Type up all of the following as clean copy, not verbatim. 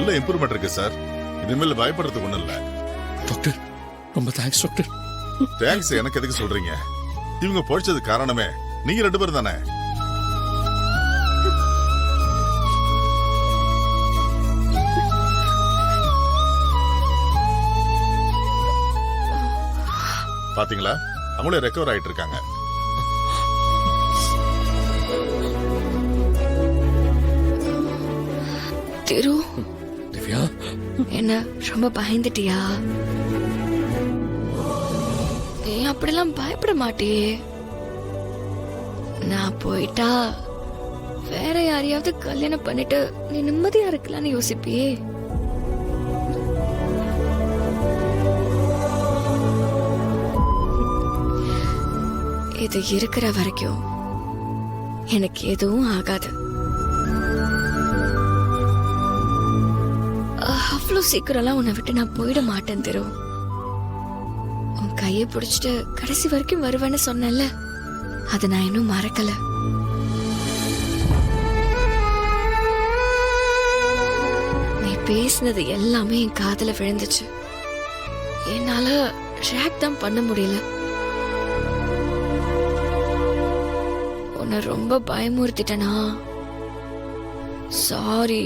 நல்ல இம்ப்ரூவ்மெண்ட் இருக்கு சார். இனிமேல் பயப்படுறதுக்கு ஒண்ணும் இல்ல. டாக்டர் ரொம்ப தேங்க்ஸ் டாக்டர். தேங்க்ஸ் எனக்கு எதுக்கு சொல்றீங்க? இவங்க பொழைச்சது காரணமே நீங்க 2 பேரும் தானே. பாத்தீங்களா, அவங்களே ரெக்கவர் ஆயிட்டு இருக்காங்க. திரு, திவ்யா என்ன ரொம்ப பயந்துட்டியா? நீ அப்படிலாம் பயப்பட மாட்டியே. நான் போயிட்டா வேற யாரையாவது கல்யாணம் பண்ணிட்டு நீ நிம்மதியா இருக்கலாம்னு யோசிப்பியே. இது இருக்கிற வரைக்கும் எனக்கு எதுவும் ஆகாது. அவ்வளவு சீக்கிரம்லாம் உன்னை விட்டு நான் போயிட மாட்டேன் திரு. உன் கையை பிடிச்சிட்டு கடைசி வரைக்கும் வருவேன்னு சொன்னேன்ல, அதை நான் இன்னும் மறக்கல. நீ பேசினது எல்லாமே என் காதுல விழுந்துச்சு. என்னால ரியாக்ட் தான் பண்ண முடியல. உன்னை ரொம்ப பயமுறுத்திட்டனா? சாரி.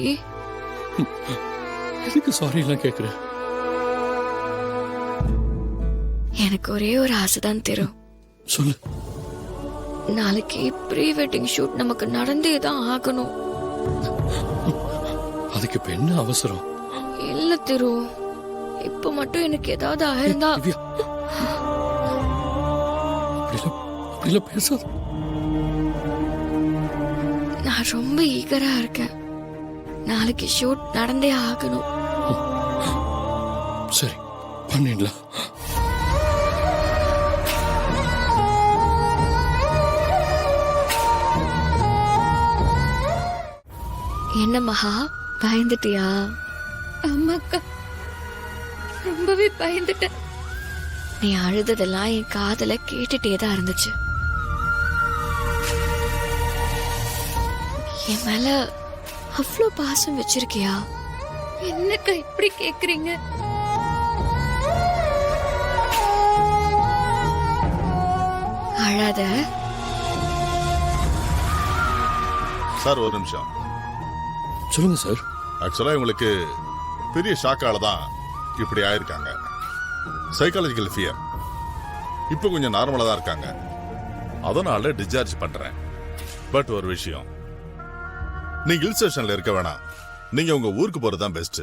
எதுக்கு சாரி எல்லாம் கேக்குற? எனக்கு ஒரே ஒரு ஆசைதான் தெரியும். சொல்லு. நாளைக்கு ப்ரீ வெட்டிங் ஷூட் நமக்கு நடந்தே தான் ஆகணும். அதுக்கு இப்ப என்ன அவசரம்? இல்ல திரு, இப்ப மட்டும் எனக்கு ஏதாவது ஆயிருந்தா. திவ்யா அப்படிலாம் பேசாத. நான் ரொம்ப ஈகரா இருக்கேன். நாளைக்கு ஷூட் நடந்தே ஆகணும். சரி பண்ணிடலாம். என்ன மகா, பயந்துட்டியா? அம்மாக்கா, ரொம்பவே பயந்துட்டேன். நீ அழுததெல்லாம் என் காதுல கேட்டுட்டே தான் இருந்துச்சு. என் மேல அவ்வளோ பாசம் வச்சிருக்கியா? என்னக்கா இப்படி கேக்குறீங்க? அழாத. சார் ஒரு நிமிஷம். சொல்லுங்க சார். ஆக்சுவலா இவங்களுக்கு பெரிய ஷாக்கால தான் இப்படி ஆயிருக்காங்க. Psychological fear. இப்போ கொஞ்சம் நார்மலா தான் இருக்காங்க. அதனால டிஸ்சார்ஜ் பண்றேன். பட் ஒரு விஷயம், நீங்க ஹில் ஸ்டேஷன்ல இருக்க வேணாம். நீங்க உங்க ஊருக்கு போறதுதான் பெஸ்ட்.